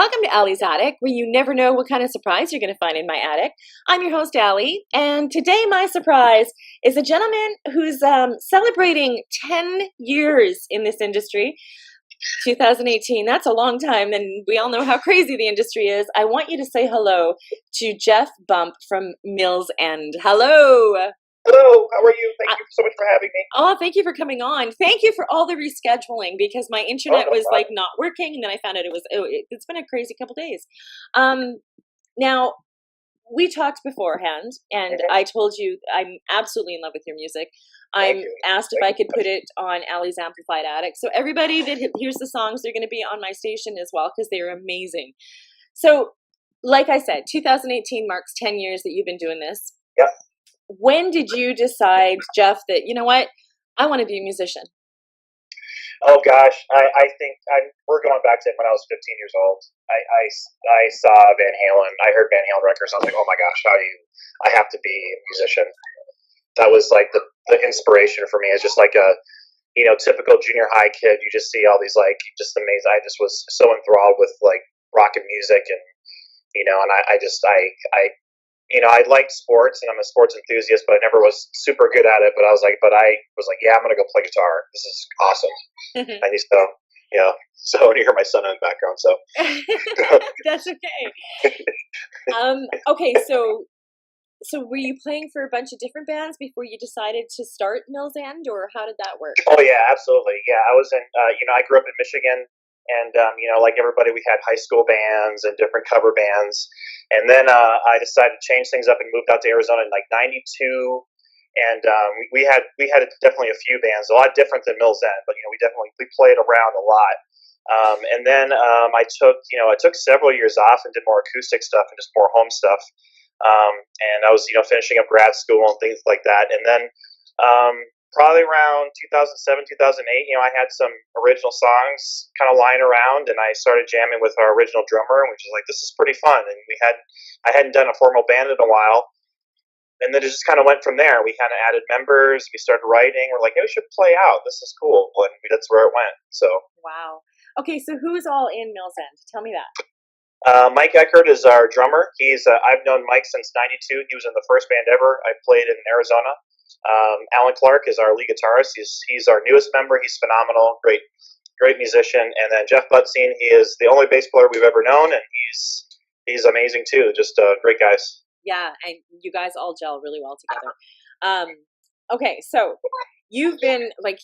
Welcome to Allie's Attic, where you never know what kind of surprise you're going to find in my attic. I'm your host, Allie, and today my surprise is a gentleman who's celebrating 10 years in this industry. 2018, that's a long time, and we all know how crazy the industry is. I want you to say hello to Jeff Bump from Mills End. Hello! Hello, how are you? Thank you so much for having me. Oh, thank you for coming on. Thank you for all the rescheduling because my internet was like not working, and then I found out it's been a crazy couple days. Now, we talked beforehand, and I told you I'm absolutely in love with your music. I'm asked if I could put it on Allie's Amplified Attic. So everybody that hears the songs, they're going to be on my station as well because they're amazing. So, like I said, 2018 marks 10 years that you've been doing this. Yep. When did you decide, Jeff, that, you know what, I want to be a musician? Oh gosh, I think we're going back to when I was 15 years old. I saw Van Halen. I heard Van Halen records. I was like, oh my gosh, I have to be a musician. That was like the inspiration for me. It's just like a, typical junior high kid. You just see all these just amazing. I just was so enthralled with like rock and music and, I liked sports and I'm a sports enthusiast, but I never was super good at it. But I was like, yeah, I'm going to go play guitar. This is awesome. I used to, so you hear my son in the background. So that's okay. Okay. So were you playing for a bunch of different bands before you decided to start Mills End, or how did that work? Oh yeah, absolutely. Yeah. I was in, I grew up in Michigan. And, like everybody, we had high school bands and different cover bands. And then I decided to change things up and moved out to Arizona in like 92. And we had definitely a few bands, a lot different than Mills End, but, we played around a lot. And then I took several years off and did more acoustic stuff and just more home stuff. And I was, finishing up grad school and things like that. And then probably around 2007, 2008, I had some original songs kind of lying around, and I started jamming with our original drummer, and we was like, this is pretty fun. And I hadn't done a formal band in a while, and then it just kind of went from there. We kind of added members, we started writing, we're like, hey, we should play out. This is cool, and that's where it went. So wow. Okay, so who's all in Mills End? Tell me that. Mike Eckert is our drummer. I've known Mike since '92. He was in the first band ever I played in Arizona. Alan Clark is our lead guitarist. He's our newest member. He's phenomenal, great musician. And then Jeff Butstein, he is the only bass player we've ever known, and he's amazing too. Just great guys. Yeah, and you guys all gel really well together. Okay, so you've been like,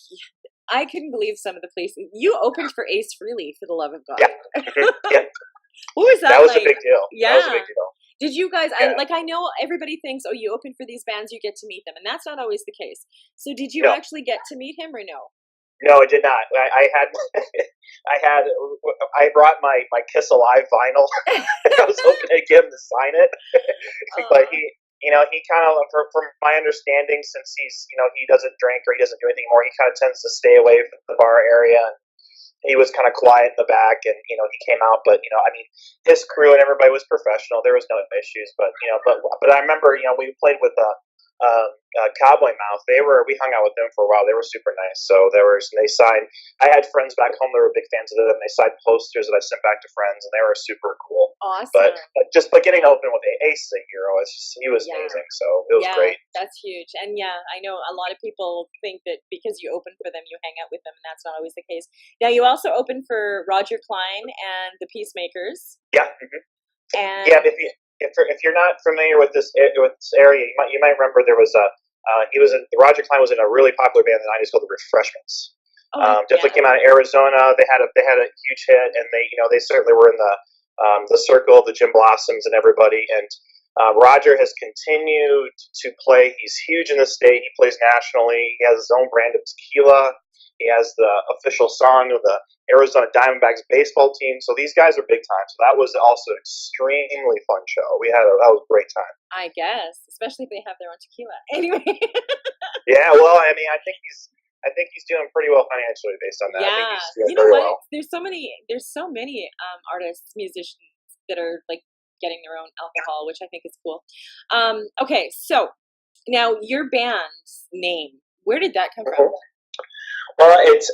I couldn't believe some of the places you opened for Ace Frehley, for the love of God. Yeah. Yeah. What was that? That was like? a big deal. Yeah. That was a big deal. Did you guys, yeah. I know everybody thinks, oh, you open for these bands, you get to meet them, and that's not always the case. So did you actually get to meet him or no? No, I did not. I brought my Kiss Alive vinyl. I was hoping to get him to sign it. But he kind of, from my understanding, since he doesn't drink or he doesn't do anything more, he kind of tends to stay away from the bar area. And he was kind of quiet in the back, and he came out, but his crew and everybody was professional. There was no issues, but I remember we played with Cowboy Mouth. We hung out with them for a while. They were super nice. So they signed. I had friends back home that were big fans of them. They signed posters that I sent back to friends, and they were super cool. Awesome. But getting open with Ace a hero, he was amazing. So it was great. That's huge. And yeah, I know a lot of people think that because you open for them, you hang out with them, and that's not always the case. Now, you also opened for Roger Cline and the Peacemakers. Yeah. Mm-hmm. And yeah, if you're not familiar with this area, you might remember there was Roger Cline was in a really popular band in the '90s called the Refreshments. Definitely came out of Arizona. They had a huge hit, and they certainly were in the circle of the Jim Blossoms and everybody. And Roger has continued to play. He's huge in the state. He plays nationally. He has his own brand of tequila. He has the official song of the Arizona Diamondbacks baseball team. So these guys are big time. So that was also an extremely fun show. That was a great time. I guess, especially if they have their own tequila. Anyway. Yeah, well, I think he's doing pretty well financially based on that. Yeah, I think he's doing very well. There's so many artists, musicians that are like getting their own alcohol, which I think is cool. Okay, so now your band's name, where did that come from? Well, it's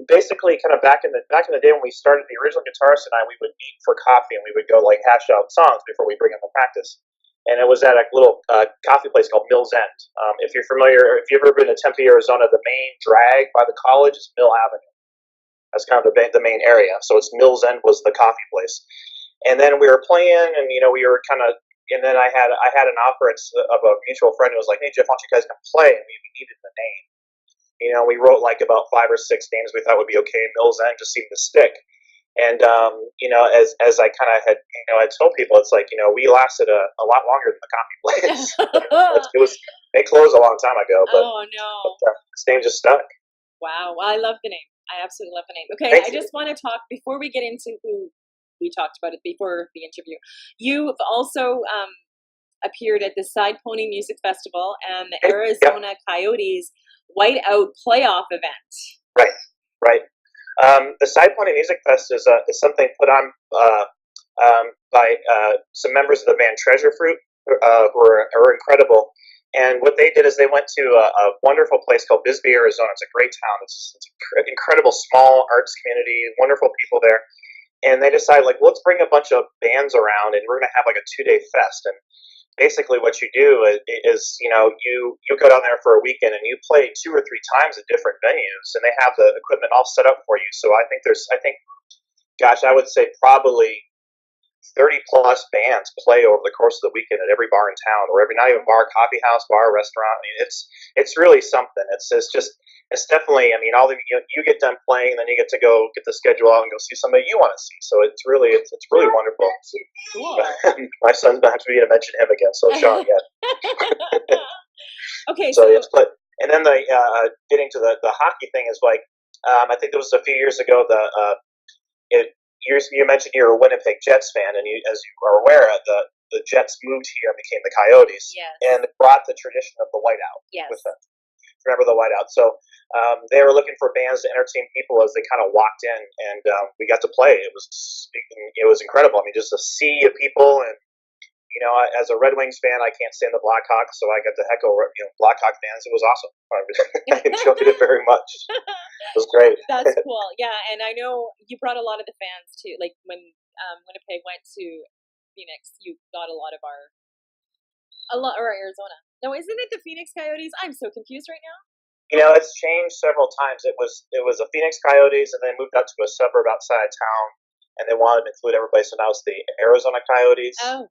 basically kind of back in the day when we started. The original guitarist and I, we would meet for coffee and we would go like hash out songs before we bring them to practice. And it was at a little coffee place called Mill's End. If you're familiar, if you've ever been to Tempe, Arizona, the main drag by the college is Mill Avenue. That's kind of the main area. So it's Mill's End was the coffee place. And then we were playing, and we were kind of. And then I had an offer of a mutual friend who was like, "Hey Jeff, why don't you guys come play?" And we needed the name. We wrote like about 5 or 6 names we thought would be okay. Mills End just seemed to stick. And as I kind of had, I told people, it's like we lasted a lot longer than the coffee place. They closed a long time ago, but, oh no, this name just stuck. Wow, well, I love the name. I absolutely love the name. Okay, Thank I you. just want to talk before we get into who we talked about it before the interview. You've also appeared at the Sidepoint Music Festival and the Arizona Coyotes Whiteout Playoff event. Right. The Sidepoint Music Fest is something put on by some members of the band Treasure Fruit, who are incredible. And what they did is they went to a wonderful place called Bisbee, Arizona. It's a great town. It's an incredible small arts community, wonderful people there. And they decided, like, let's bring a bunch of bands around, and we're going to have like a 2-day fest. And basically, what you do is you go down there for a weekend, and you play 2 or 3 times at different venues, and they have the equipment all set up for you. So I think, gosh, I would say probably 30 plus bands play over the course of the weekend at every bar in town, or not even bar, coffee house, bar, restaurant. I mean, it's really something. It's definitely. I mean, you get done playing, and then you get to go get the schedule out and go see somebody you want to see. So it's really wonderful. Cool. My son's not to be to mention him again. So Sean, yeah. Okay, so and then the getting to the hockey thing is like I think it was a few years ago. You mentioned you're a Winnipeg Jets fan, and as you are aware, the Jets moved here and became the Coyotes, and brought the tradition of the whiteout with them. Remember the whiteout? So they were looking for bands to entertain people as they kind of walked in, and we got to play. It was incredible. I mean, just a sea of people, and as a Red Wings fan, I can't stand the Blackhawks, so I got to heckle Blackhawk fans. It was awesome. I enjoyed it very much. It was great. That's cool. Yeah, and I know you brought a lot of the fans too. Like when Winnipeg went to Phoenix, you got a lot or Arizona. No, isn't it the Phoenix Coyotes? I'm so confused right now. It's changed several times. It was the Phoenix Coyotes, and then moved out to a suburb outside of town, and they wanted to include everybody. So now it's the Arizona Coyotes. Oh,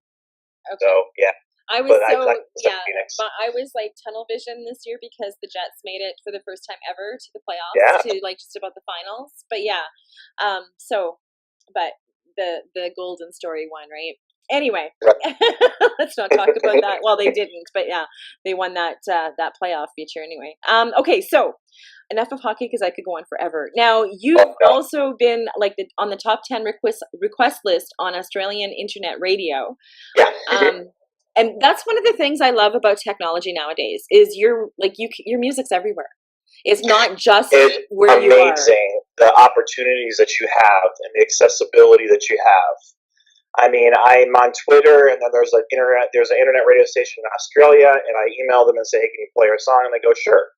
okay. So yeah. I was Phoenix. I was like tunnel vision this year because the Jets made it for the first time ever to the playoffs, to like just about the finals. But yeah, but the Golden Story won, right? Anyway, let's not talk about that. Well, they didn't, but yeah, they won that playoff feature anyway. Okay, so enough of hockey because I could go on forever. Now you've also been like on the top 10 request list on Australian internet radio. Yeah. And that's one of the things I love about technology nowadays is your music's everywhere. It's not just where you are. It's amazing the opportunities that you have and the accessibility that you have. I mean, I'm on Twitter, and then there's an internet radio station in Australia, and I email them and say, "Hey, can you play our song?" And they go, "Sure."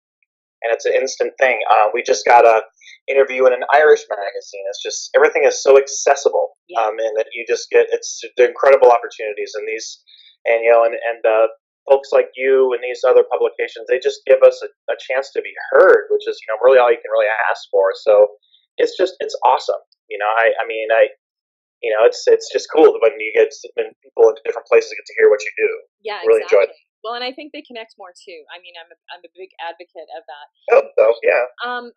And it's an instant thing. We just got a interview in an Irish magazine. It's just everything is so accessible, and that you just get the incredible opportunities and these. And folks like you and these other publications, they just give us a chance to be heard, which is really all you can really ask for. So it's awesome. It's just cool when people in different places get to hear what you do. Yeah, really exactly. Enjoy it. Well, and I think they connect more too. I mean, I'm a big advocate of that. I hope so, yeah.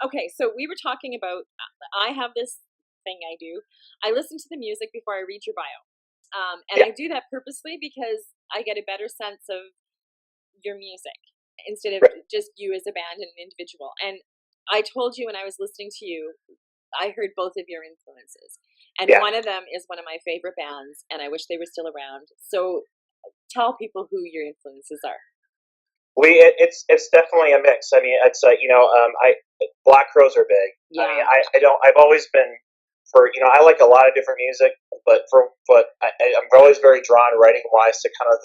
Okay, so we were talking about. I have this thing I do. I listen to the music before I read your bio. And I do that purposely because I get a better sense of your music instead of just you as a band and an individual. And I told you when I was listening to you, I heard both of your influences. And one of them is one of my favorite bands, and I wish they were still around. So tell people who your influences are. It's definitely a mix. I mean, it's Black Crowes are big. Yeah. I mean, I've always been I like a lot of different music, but I'm always very drawn writing wise to kind of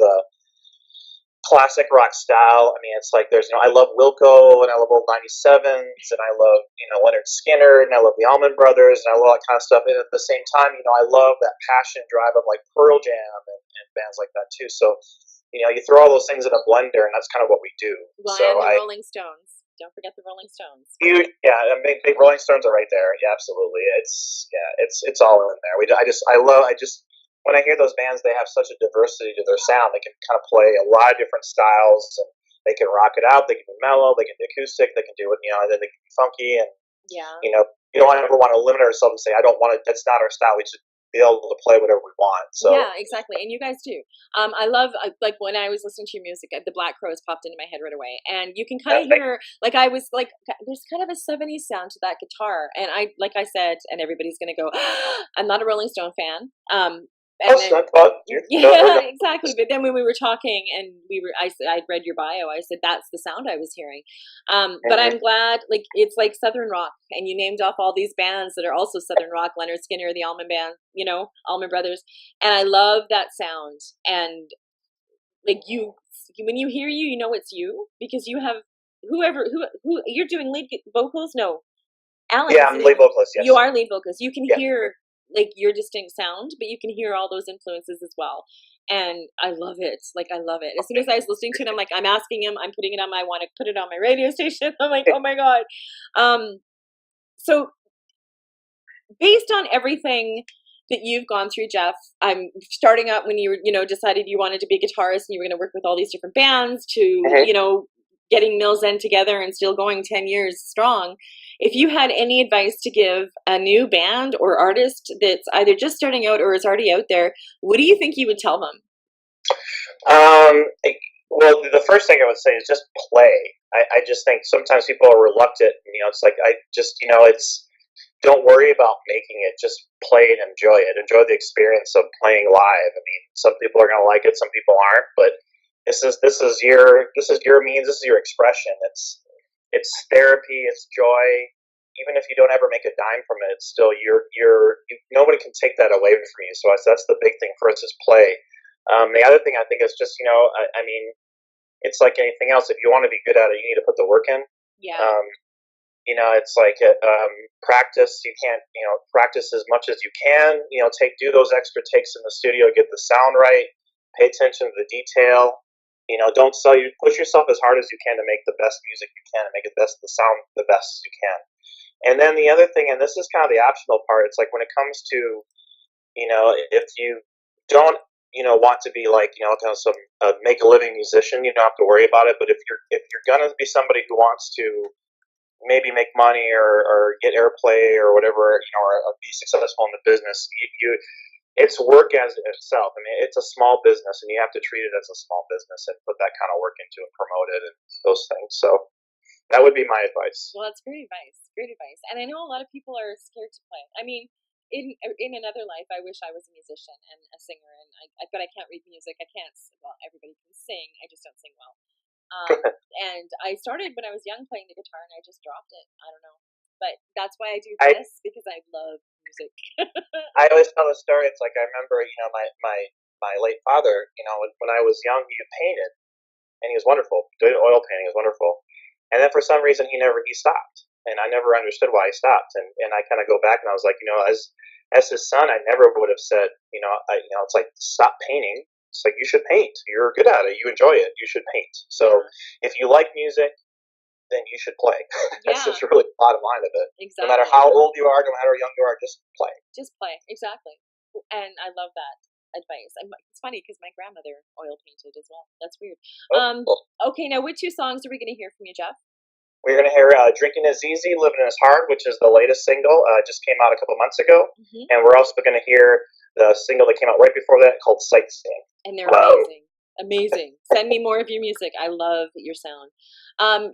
classic rock style. I mean, it's like there's, I love Wilco and I love old 97s and I love, Leonard Skinner and I love the Allman Brothers and I love all that kind of stuff. And at the same time, I love that passion drive of like Pearl Jam and bands like that too. So, you throw all those things in a blender and that's kind of what we do. Well, so and the Rolling Stones. Don't forget the Rolling Stones. I mean, big Rolling Stones are right there. Yeah, absolutely. It's all in there. When I hear those bands, they have such a diversity to their sound. They can kind of play a lot of different styles, and they can rock it out. They can be mellow. They can do acoustic. They can do it, and then they can be funky. And you don't ever want to limit ourselves and say, I don't want to. That's not our style. We should be able to play whatever we want. So yeah, exactly. And you guys do. I love, like, when I was listening to your music, the Black Crowes popped into my head right away, and you can kind of hear, like, I was like, there's kind of a 70s sound to that guitar, and like I said, and everybody's gonna go, I'm not a Rolling Stone fan. Yeah, exactly. But then when we were talking and I'd read your bio, I said, that's the sound I was hearing. But I'm glad, like, it's like Southern rock, and you named off all these bands that are also Southern rock, Leonard Skinner, the Allman Band, Allman Brothers. And I love that sound. And like when you hear you know it's you, because you have who you're doing lead vocals? No. Alan. Yeah, I'm lead vocalist, yes. You are lead vocalist. You can hear like your distinct sound, but you can hear all those influences as well. And I love it. Like, I love it. As soon as I was listening to it, I'm like, I'm asking him, I'm putting it on I want to put it on my radio station. I'm like, oh my God. So based on everything that you've gone through, Jeff, I'm starting out when you were, decided you wanted to be a guitarist and you were going to work with all these different bands to, getting Mills End together and still going 10 years strong. If you had any advice to give a new band or artist that's either just starting out or is already out there, what do you think you would tell them? Well, the first thing I would say is just play. I just think sometimes people are reluctant. It's like, don't worry about making it. Just play and enjoy it. Enjoy the experience of playing live. I mean, some people are going to like it, some people aren't, but this is your means. This is your expression. It's therapy. It's joy. Even if you don't ever make a dime from it, it's still nobody can take that away from you. So that's the big thing for us is play. The other thing I think is just I mean, it's like anything else. If you want to be good at it, you need to put the work in. Yeah. It's like practice. You can't practice as much as you can. Do those extra takes in the studio, get the sound right, pay attention to the detail. Don't push yourself as hard as you can to make the best music you can and make the sound the best you can. And then the other thing, and this is kind of the optional part, it's like when it comes to, if you don't, want to be like, kind of some make a living musician, you don't have to worry about it. But if you're gonna be somebody who wants to maybe make money or get airplay or whatever, or be successful in the business, it's work as itself. I mean, it's a small business, and you have to treat it as a small business and put that kind of work into it and promote it and those things. So that would be my advice. Well, that's great advice. Great advice. And I know a lot of people are scared to play. I mean, in another life, I wish I was a musician and a singer, but I can't read music. I can't. Well, everybody can sing. I just don't sing well. And I started when I was young playing the guitar, and I just dropped it. I don't know. But that's why I do this, because I love music. I always tell a story. It's like I remember, my late father. When I was young, he painted, and he was wonderful. Doing oil painting was wonderful. And then for some reason, he stopped, and I never understood why he stopped. And I kind of go back, and I was like, as his son, I never would have said, it's like, stop painting. It's like, you should paint. You're good at it. You enjoy it. You should paint. So if you like music, then you should play. That's just really the bottom line of it. Exactly. No matter how old you are, no matter how young you are, just play. Just play. Exactly. And I love that advice. It's funny because my grandmother oil painted as well. That's weird. Okay, now what 2 songs are we going to hear from you, Jeff? We're going to hear Drinking Is Easy, Living Is Hard, which is the latest single. Just came out a couple months ago. Mm-hmm. And we're also going to hear the single that came out right before that called Sightseeing. And they're amazing. Amazing. Send me more of your music. I love your sound.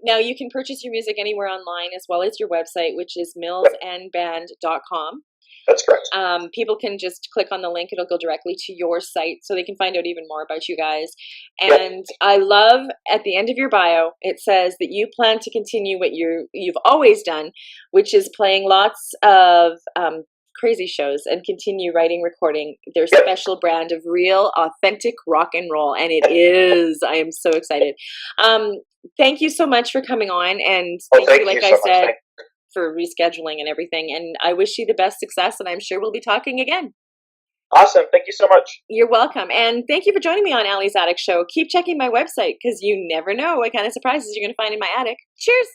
Now you can purchase your music anywhere online, as well as your website, which is millsandband.com. That's correct. People can just click on the link. It'll go directly to your site, so they can find out even more about you guys. And I love at the end of your bio, it says that you plan to continue what you've always done, which is playing lots of crazy shows and continue writing, recording their special brand of real, authentic rock and roll. And it is. I am so excited. Thank you so much for coming on. And thank you, like I said, for rescheduling and everything. And I wish you the best success. And I'm sure we'll be talking again. Awesome. Thank you so much. You're welcome. And thank you for joining me on Allie's Attic Show. Keep checking my website because you never know what kind of surprises you're going to find in my attic. Cheers.